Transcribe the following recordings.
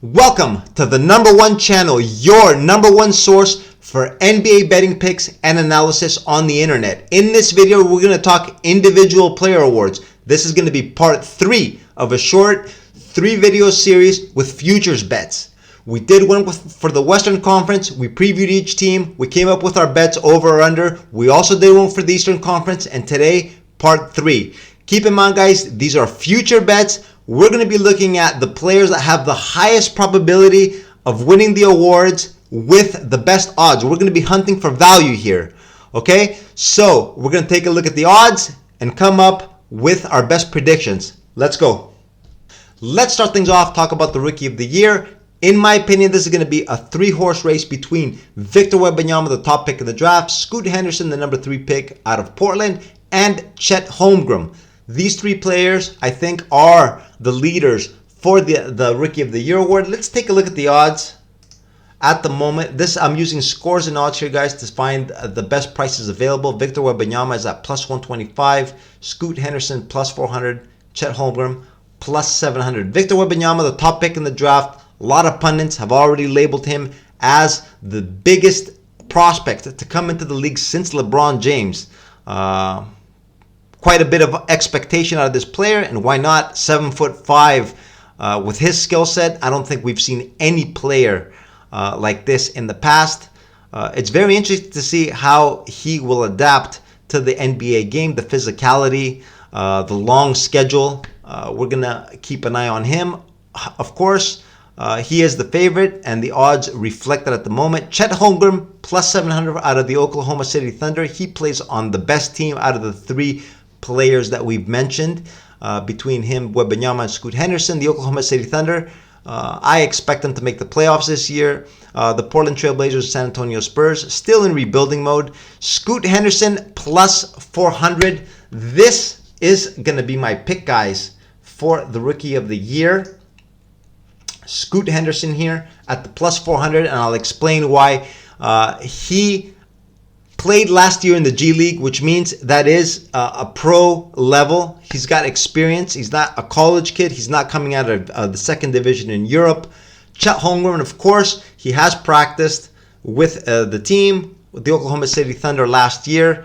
Welcome to the #1 channel, your #1 source for NBA betting picks and analysis on the internet. In this video, we're going to talk individual player awards. This is going to be part 3 of a short 3-video series with futures bets. We did one for the Western Conference. We previewed each team. We came up with our bets over or under. We also did one for the Eastern Conference, and today, part 3. Keep in mind, guys, these are future bets. We're going to be looking at the players that have the highest probability of winning the awards with the best odds. We're going to be hunting for value here. Okay, so we're going to take a look at the odds and come up with our best predictions. Let's go. Let's start things off, talk about the Rookie of the Year. In my opinion, this is going to be a 3-horse race between Victor Wembanyama, the top pick in the draft, Scoot Henderson, the number 3 pick out of Portland, and Chet Holmgren. These 3 players, I think, are the leaders for the Rookie of the Year award. Let's take a look at the odds at the moment. I'm using scores and odds here, guys, to find the best prices available. Victor Wembanyama is at plus 125, Scoot Henderson plus 400, Chet Holmgren plus 700. Victor Wembanyama, the top pick in the draft. A lot of pundits have already labeled him as the biggest prospect to come into the league since LeBron James. Quite a bit of expectation out of this player, and why not? 7'5" with his skill set. I don't think we've seen any player like this in the past. It's very interesting to see how he will adapt to the NBA game, the physicality, the long schedule. We're gonna keep an eye on him. Of course, he is the favorite, and the odds reflect that at the moment. Chet Holmgren plus 700 out of the Oklahoma City Thunder. He plays on the best team out of the 3 players that we've mentioned, between him, Wembanyama, and Scoot Henderson. The Oklahoma City Thunder, I expect them to make the playoffs this year. The Portland Trailblazers, San Antonio Spurs, still in rebuilding mode. Scoot Henderson plus 400. This is going to be my pick, guys, for the Rookie of the Year. Scoot Henderson here at the plus 400, and I'll explain why. He played last year in the G League, which means that is a pro level. He's got experience. He's not a college kid. He's not coming out of the second division in Europe. Chet Holmgren, of course, he has practiced with the team, with the Oklahoma City Thunder last year.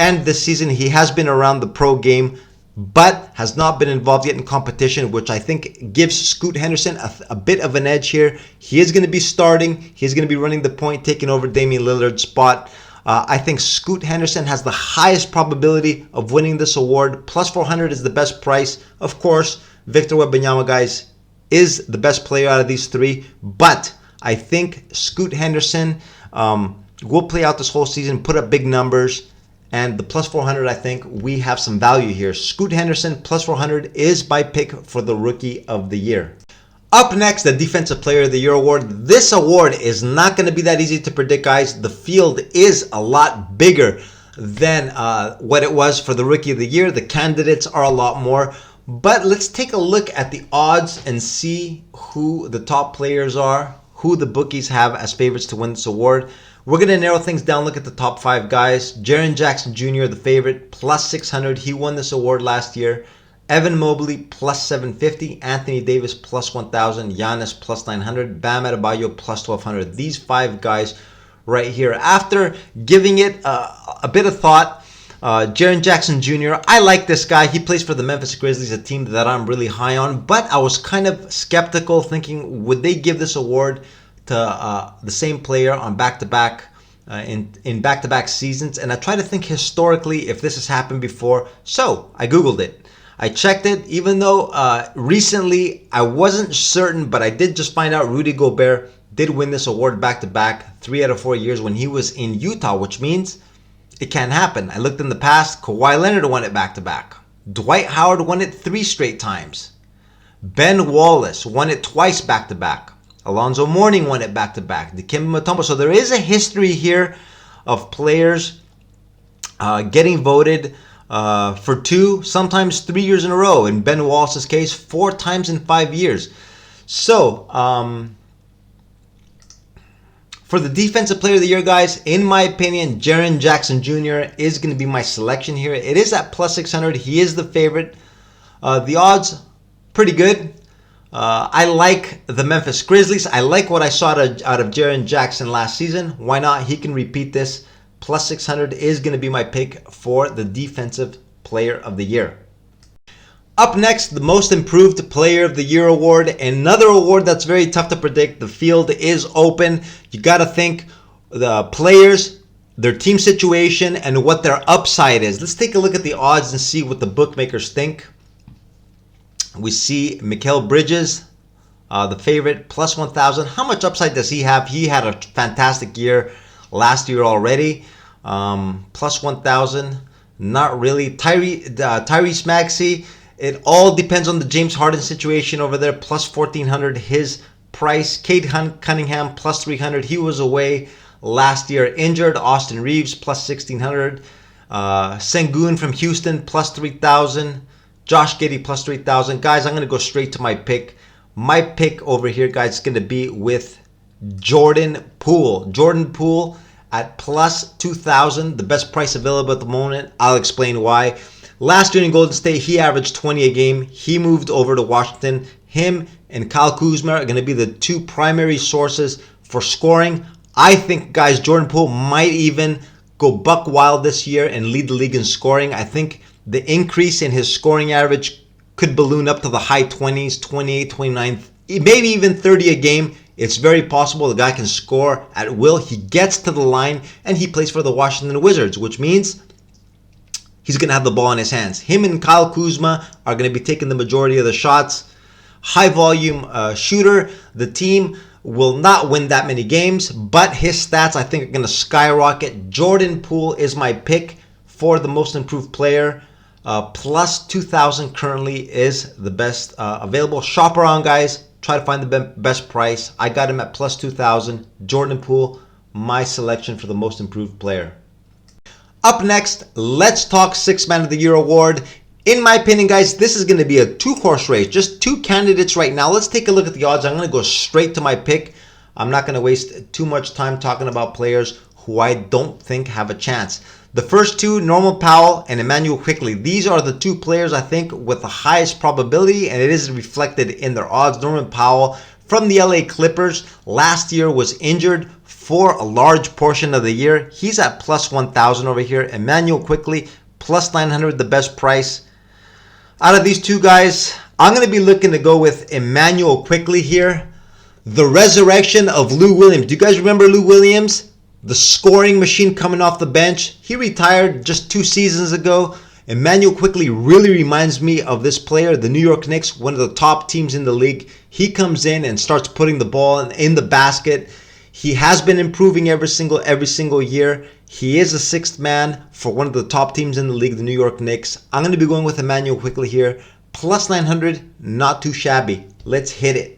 And this season, he has been around the pro game, but has not been involved yet in competition, which I think gives Scoot Henderson a bit of an edge here. He is going to be starting. He's going to be running the point, taking over Damian Lillard's spot. I think Scoot Henderson has the highest probability of winning this award. Plus 400 is the best price. Of course, Victor Wembanyama, guys, is the best player out of these 3. But I think Scoot Henderson will play out this whole season, put up big numbers. And the plus 400, I think we have some value here. Scoot Henderson plus 400 is my pick for the Rookie of the Year. Up next, the Defensive Player of the Year award. This award is not going to be that easy to predict, guys. The field is a lot bigger than what it was for the Rookie of the Year. The candidates are a lot more. But let's take a look at the odds and see who the top players are, who the bookies have as favorites to win this award. We're going to narrow things down, look at the top 5 guys. Jaren Jackson Jr., the favorite, plus 600. He won this award last year. Evan Mobley plus 750, Anthony Davis plus 1,000, Giannis plus 900, Bam Adebayo plus 1,200. These 5 guys right here. After giving it a bit of thought, Jaren Jackson Jr., I like this guy. He plays for the Memphis Grizzlies, a team that I'm really high on, but I was kind of skeptical, thinking, would they give this award to the same player on back-to-back in back-to-back seasons? And I try to think historically if this has happened before, so I Googled it. I checked it, even though recently I wasn't certain, but I did just find out Rudy Gobert did win this award back-to-back 3 out of 4 years when he was in Utah, which means it can happen. I looked in the past. Kawhi Leonard won it back-to-back. Dwight Howard won it 3 straight times. Ben Wallace won it twice back-to-back. Alonzo Mourning won it back-to-back. Dikembe Mutombo. So there is a history here of players getting voted for 2, sometimes 3 years in a row. In Ben Wallace's case, 4 times in 5 years. So, for the Defensive Player of the Year, guys, in my opinion, Jaren Jackson Jr. is going to be my selection here. It is at plus 600. He is the favorite. The odds, pretty good. I like the Memphis Grizzlies. I like what I saw out of Jaren Jackson last season. Why not? He can repeat this. Plus 600 is going to be my pick for the Defensive Player of the Year. Up next, the Most Improved Player of the Year award. Another award that's very tough to predict. The field is open. You got to think the players, their team situation, and what their upside is. Let's take a look at the odds and see what the bookmakers think. We see Mikal Bridges, the favorite, plus 1,000. How much upside does he have? He had a fantastic year last year already. Plus 1,000. Not really. Tyrese Maxey. It all depends on the James Harden situation over there. Plus 1,400 his price. Cade Cunningham plus 300. He was away last year injured. Austin Reeves plus 1,600. Sengun from Houston plus 3,000. Josh Giddey plus 3,000. Guys, I'm going to go straight to my pick. My pick over here, guys, is going to be with Jordan Poole. Jordan Poole at plus 2,000. The best price available at the moment. I'll explain why. Last year in Golden State, he averaged 20 a game. He moved over to Washington. Him and Kyle Kuzma are going to be the two primary sources for scoring. I think, guys, Jordan Poole might even go buck wild this year and lead the league in scoring. I think the increase in his scoring average could balloon up to the high 20s, 28, 29, maybe even 30 a game. It's very possible the guy can score at will. He gets to the line, and he plays for the Washington Wizards, which means he's going to have the ball in his hands. Him and Kyle Kuzma are going to be taking the majority of the shots. High volume shooter. The team will not win that many games, but his stats, I think, are going to skyrocket. Jordan Poole is my pick for the Most Improved Player. Plus 2,000 currently is the best available. Shop around, guys. Try to find the best price. I got him at plus 2,000. Jordan Poole, my selection for the Most Improved Player. Up next, let's talk Sixth Man of the Year award. In my opinion, guys, this is going to be a two-horse race. Just two candidates right now. Let's take a look at the odds. I'm going to go straight to my pick. I'm not going to waste too much time talking about players who I don't think have a chance. The first two, Norman Powell and Immanuel Quickley. These are the two players, I think, with the highest probability, and it is reflected in their odds. Norman Powell from the LA Clippers last year was injured for a large portion of the year. He's at plus 1,000 over here. Immanuel Quickley, plus 900, the best price. Out of these two guys, I'm going to be looking to go with Immanuel Quickley here. The resurrection of Lou Williams. Do you guys remember Lou Williams? The scoring machine coming off the bench. He retired just 2 seasons ago. Immanuel Quickley really reminds me of this player, the New York Knicks, one of the top teams in the league. He comes in and starts putting the ball in the basket. He has been improving every single year. He is a sixth man for one of the top teams in the league, the New York Knicks. I'm going to be going with Immanuel Quickley here. Plus 900, not too shabby. Let's hit it.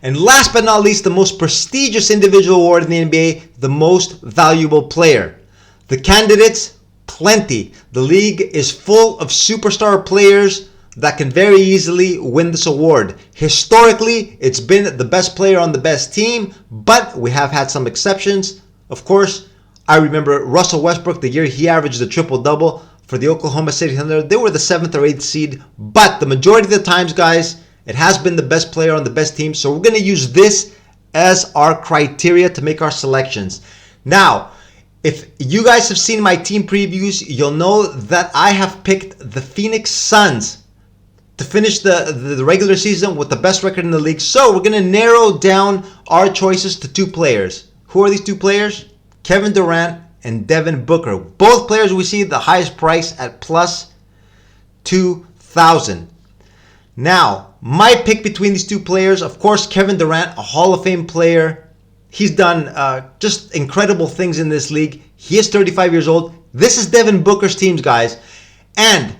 And last but not least, the most prestigious individual award in the NBA, the most valuable player. The candidates, plenty. The league is full of superstar players that can very easily win this award. Historically, it's been the best player on the best team, but we have had some exceptions. Of course, I remember Russell Westbrook, the year he averaged a triple-double for the Oklahoma City Thunder. They were the 7th or 8th seed, but the majority of the times, guys, it has been the best player on the best team. So we're going to use this as our criteria to make our selections. Now, if you guys have seen my team previews, you'll know that I have picked the Phoenix Suns to finish the regular season with the best record in the league. So we're going to narrow down our choices to 2 players. Who are these 2 players? Kevin Durant and Devin Booker. Both players we see the highest price at plus 2,000. Now, my pick between these 2 players, of course, Kevin Durant, a Hall of Fame player. He's done just incredible things in this league. He is 35 years old. This is Devin Booker's teams, guys. And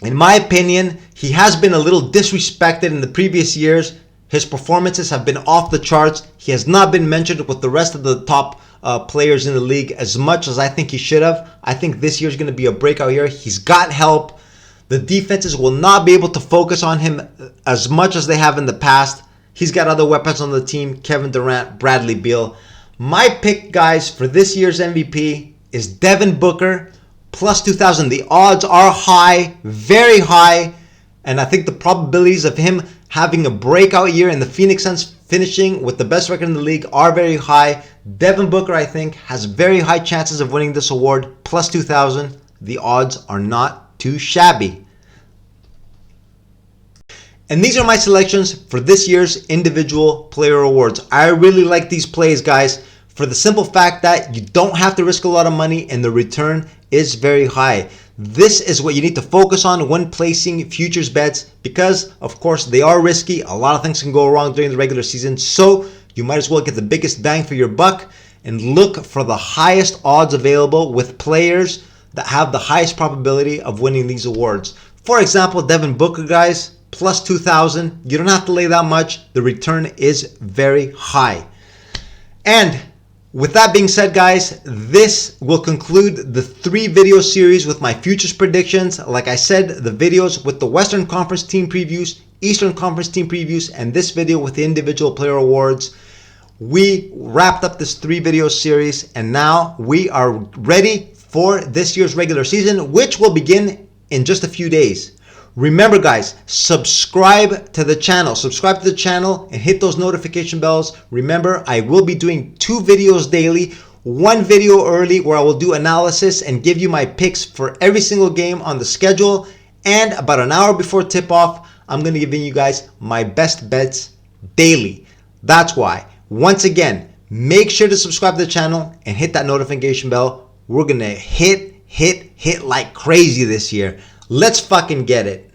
in my opinion, he has been a little disrespected in the previous years. His performances have been off the charts. He has not been mentioned with the rest of the top players in the league as much as I think he should have. I think this year is going to be a breakout year. He's got help. The defenses will not be able to focus on him as much as they have in the past. He's got other weapons on the team, Kevin Durant, Bradley Beal. My pick, guys, for this year's MVP is Devin Booker, plus 2,000. The odds are high, very high. And I think the probabilities of him having a breakout year and the Phoenix Suns finishing with the best record in the league are very high. Devin Booker, I think, has very high chances of winning this award, plus 2,000. The odds are not too shabby. And these are my selections for this year's individual player awards. I really like these plays, guys, for the simple fact that you don't have to risk a lot of money and the return is very high. This is what you need to focus on when placing futures bets because, of course, they are risky. A lot of things can go wrong during the regular season, so you might as well get the biggest bang for your buck and look for the highest odds available with players that have the highest probability of winning these awards. For example, Devin Booker, guys, plus 2,000. You don't have to lay that much. The return is very high. And with that being said, guys, this will conclude the 3-video series with my futures predictions. Like I said, the videos with the Western Conference team previews, Eastern Conference team previews, and this video with the individual player awards. We wrapped up this 3-video series, and now we are ready for this year's regular season, which will begin in just a few days. Remember, guys, subscribe to the channel. Subscribe to the channel and hit those notification bells. Remember, I will be doing 2 videos daily. 1 video early where I will do analysis and give you my picks for every single game on the schedule. And about an hour before tip-off, I'm going to be giving you guys my best bets daily. That's why, once again, make sure to subscribe to the channel and hit that notification bell. We're going to hit like crazy this year. Let's fucking get it.